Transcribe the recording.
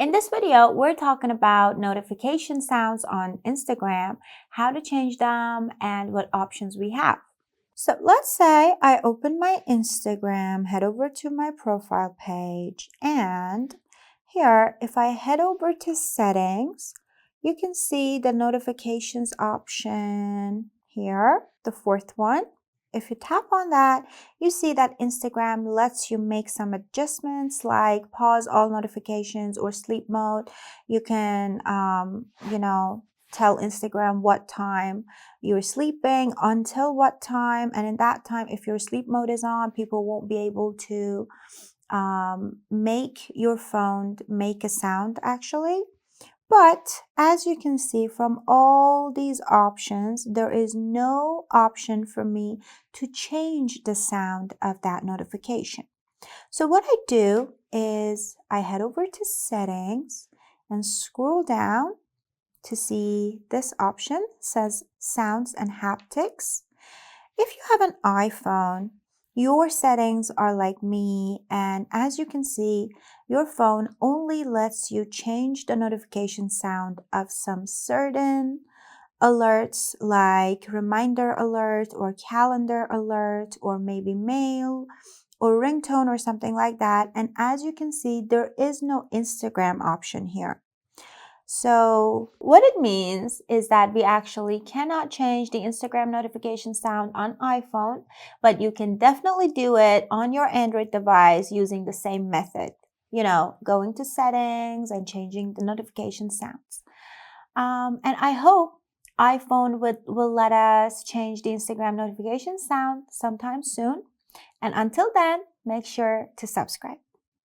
in this video, we're talking about notification sounds on Instagram, how to change them, and what options we have. So let's say I open my Instagram, head over to my profile page, and here, if I head over to settings, you can see the notifications option here, the fourth one. If you tap on that, you see that Instagram lets you make some adjustments like pause all notifications or sleep mode. You can, tell Instagram what time you're sleeping, until what time, and in that time, if your sleep mode is on, people won't be able to make your phone make a sound actually. But as you can see from all these options, there is no option for me to change the sound of that notification. So what I do is I head over to settings and scroll down to see this option. It says sounds and haptics. If you have an iPhone, your settings are like me, and as you can see, your phone only lets you change the notification sound of some certain alerts like reminder alert or calendar alert or maybe mail or ringtone or something like that. And as you can see, there is no Instagram option here. So what it means is that we actually cannot change the Instagram notification sound on iPhone, but you can definitely do it on your Android device using the same method, going to settings and changing the notification sounds. And I hope iPhone will let us change the Instagram notification sound sometime soon. And until then, make sure to subscribe.